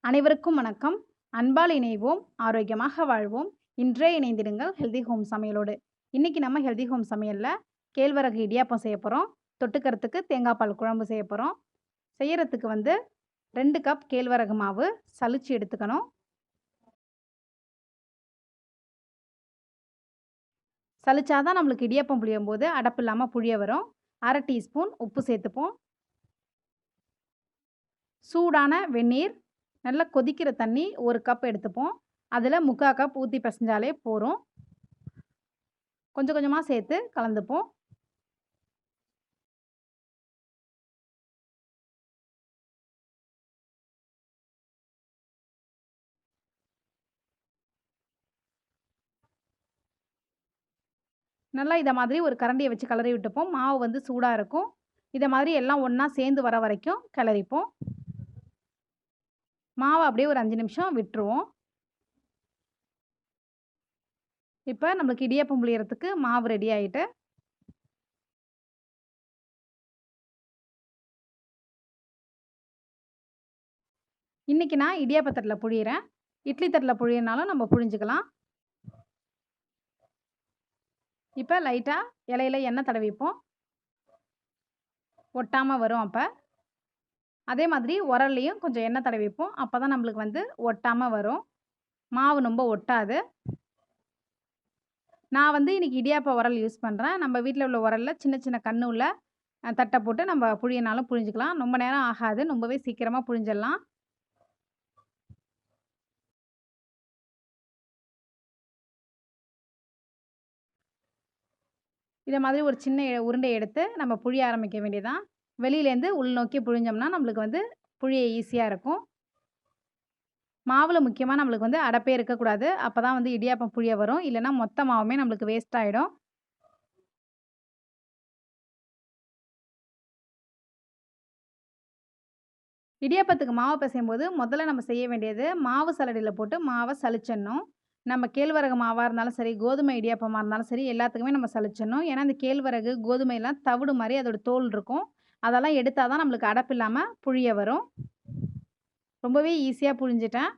அனைவருக்கும் வணக்கம். அன்பால் இணைவோம், ஆரோக்கியமாக வாழ்வோம். இன்றே இணைந்திடுங்கள் ஹெல்தி ஹோம் சமையலோடு. இன்னைக்கு நம்ம ஹெல்தி ஹோம் சமையல்ல கேழ்வரகு இடியாப்பம் செய்ய போறோம். தொட்டுக்கிறதுக்கு தேங்காய் பால் குழம்பு செய்ய போறோம். செய்யறதுக்கு 2 கப் கேழ்வரகு மாவு சலிச்சு எடுத்துக்கணும். சலிச்சா தான் நம்மளுக்கு இடியாப்பம் புழியும்போது அடப்பு இல்லாம புழிய வரும். 1/2 டீஸ்பூன் உப்பு சேர்த்துப்போம். சூடான வெந்நீர், நல்லா கொதிக்கிற தண்ணி 1 கப் எடுத்துப்போம். அதில் 3/4 கப் ஊற்றி பிசைஞ்சாலே போதும். கொஞ்சம் கொஞ்சமாக சேர்த்து கலந்துப்போம். நல்லா இதை மாதிரி ஒரு கரண்டியை வச்சு கிளறி விட்டுப்போம். மாவு சூடாக இருக்கும். இதை மாதிரி எல்லாம் ஒன்றா சேர்ந்து வர வரைக்கும் கிளறிப்போம். மாவை அப்படியே ஒரு 5 நிமிஷம் விட்டுருவோம். இப்போ நம்மளுக்கு இடியாப்பம் புளியறதுக்கு மாவு ரெடி ஆகிட்டு, இன்றைக்கி நான் இடியாப்ப தட்டில் புழியிறேன். இட்லி தட்டில் புழியினாலும் நம்ம புழிஞ்சிக்கலாம். இப்போ லைட்டாக இலையில எண்ணெய் தடவிப்போம். ஒட்டாமல் வரும். அப்போ அதே மாதிரி உரல்லையும் கொஞ்சம் எண்ணெய் தடவிப்போம். அப்போ தான் நம்மளுக்கு ஒட்டாமல் வரும். மாவு ரொம்ப ஒட்டாது. நான் இன்றைக்கி இடியாப்ப உரல் யூஸ் பண்ணுறேன். நம்ம வீட்டில் உள்ள உரலில் சின்ன சின்ன கன்று உள்ள தட்டை போட்டு நம்ம புழியினாலும் புழிஞ்சிக்கலாம். ரொம்ப நேரம் ஆகாது. ரொம்பவே சீக்கிரமாக புழிஞ்சிடலாம். இதை மாதிரி ஒரு சின்ன உருண்டை எடுத்து நம்ம புழிய ஆரம்பிக்க வேண்டியதான். வெளியிலேருந்து உள்நோக்கி புழிஞ்சோம்னா நம்மளுக்கு புழிய ஈஸியாக இருக்கும். மாவில் முக்கியமாக நம்மளுக்கு அடைப்பே இருக்கக்கூடாது. அப்போ தான் இடியாப்பம் புழிய வரும். இல்லைன்னா மொத்த மாவுமே நம்மளுக்கு வேஸ்ட் ஆகிடும். இடியாப்பத்துக்கு மாவு பிசையும்போது முதல்ல நம்ம செய்ய வேண்டியது மாவு சல்லடையில் போட்டு மாவை சலிச்சிடணும். நம்ம கேழ்வரகு மாவாக இருந்தாலும் சரி, கோதுமை இடியாப்பமாக இருந்தாலும் சரி, எல்லாத்துக்குமே நம்ம சலிச்சிடணும். ஏன்னா இந்த கேழ்வரகு, கோதுமைலாம் தவிடு மாதிரி அதோட தோல் இருக்கும். அதெல்லாம் எடுத்தால் தான் நம்மளுக்கு அடைப்பு இல்லாமல் புழிய வரும். ரொம்பவே ஈஸியாக புழிஞ்சிட்டேன்.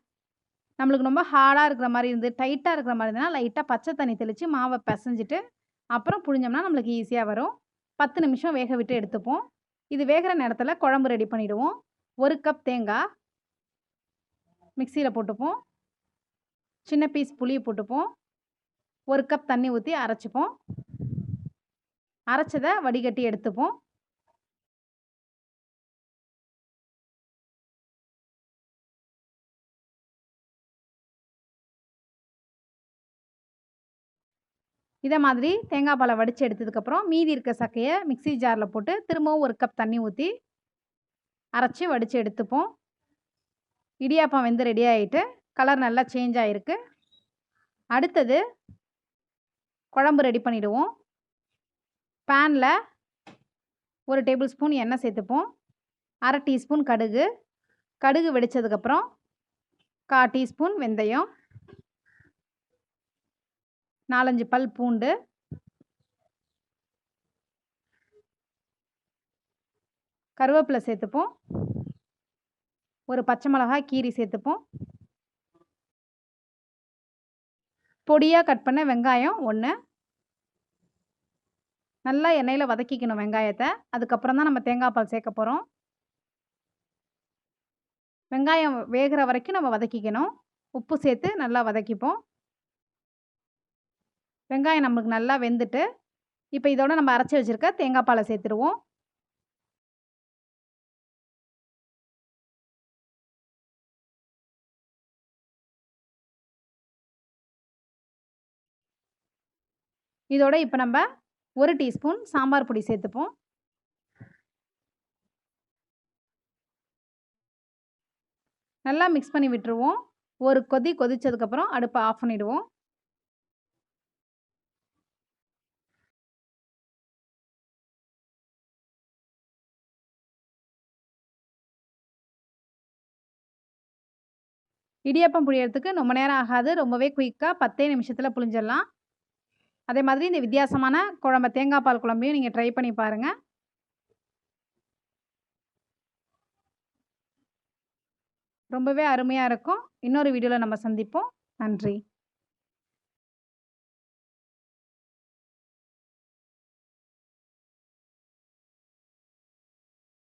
நம்மளுக்கு ரொம்ப ஹார்டாக இருக்கிற மாதிரி டைட்டாக இருக்கிற மாதிரி இருந்ததுன்னா லைட்டாக பச்சை தண்ணி தெளித்து மாவை பிசைஞ்சிட்டு அப்புறம் புழிஞ்சோம்னா நம்மளுக்கு ஈஸியாக வரும். 10 நிமிஷம் வேக விட்டு எடுத்துப்போம். இது வேகிற நேரத்தில் குழம்பு ரெடி பண்ணிவிடுவோம். 1 கப் தேங்காய் மிக்சியில் போட்டுப்போம். சின்ன பீஸ் புளி போட்டுப்போம். 1 கப் தண்ணி ஊற்றி அரைச்சிப்போம். அரைச்சதை வடிகட்டி எடுத்துப்போம். இதை மாதிரி தேங்காய் பாலை வடித்து எடுத்ததுக்கப்புறம் மீதி இருக்க சக்கையை மிக்சி ஜாரில் போட்டு திரும்பவும் 1 கப் தண்ணி ஊற்றி அரைச்சி வடித்து எடுத்துப்போம். இடியாப்பம் வெந்து ரெடி ஆகிட்டு கலர் நல்லா சேஞ்ச் ஆகிருக்கு. அடுத்தது குழம்பு ரெடி பண்ணிவிடுவோம். பேனில் 1 டேபிள் ஸ்பூன் எண்ணெய் சேர்த்துப்போம். 1/2 டீஸ்பூன் கடுகு. கடுகு வெடித்ததுக்கப்புறம் 1/4 டீஸ்பூன் வெந்தயம், 4-5 பல் பூண்டு, கருவேப்பிலை சேர்த்துப்போம். ஒரு பச்சை மிளகாய் கீரி சேர்த்துப்போம். பொடியாக கட் பண்ண வெங்காயம் 1. நல்லா எண்ணெயில் வதக்கிக்கணும் வெங்காயத்தை. அதுக்கப்புறம் தான் நம்ம தேங்காய் பால் சேர்க்க போகிறோம். வெங்காயம் வேகிற வரைக்கும் நம்ம வதக்கிக்கணும். உப்பு சேர்த்து நல்லா வதக்கிப்போம். வெங்காயம் நம்மளுக்கு நல்லா வெந்துட்டு இப்போ இதோட நம்ம அரைச்சி வச்சுருக்க தேங்காய் பாலை சேர்த்துருவோம். இதோட இப்போ நம்ம 1 டீஸ்பூன் சாம்பார் பொடி சேர்த்துப்போம். நல்லா மிக்ஸ் பண்ணி விட்டுருவோம். ஒரு கொதி கொதித்ததுக்கப்புறம் அடுப்பை ஆஃப் பண்ணிவிடுவோம். இடியாப்பம் புழியறதுக்கு ரொம்ப நேரம் ஆகாது. ரொம்பவே குயிக்காக 10 நிமிஷத்தில் புழிஞ்சிடலாம். அதே மாதிரி இந்த வித்தியாசமான குழம்பு தேங்காய் பால் குழம்பையும் நீங்கள் ட்ரை பண்ணி பாருங்கள். ரொம்பவே அருமையா இருக்கும். இன்னொரு வீடியோல நம்ம சந்திப்போம். நன்றி.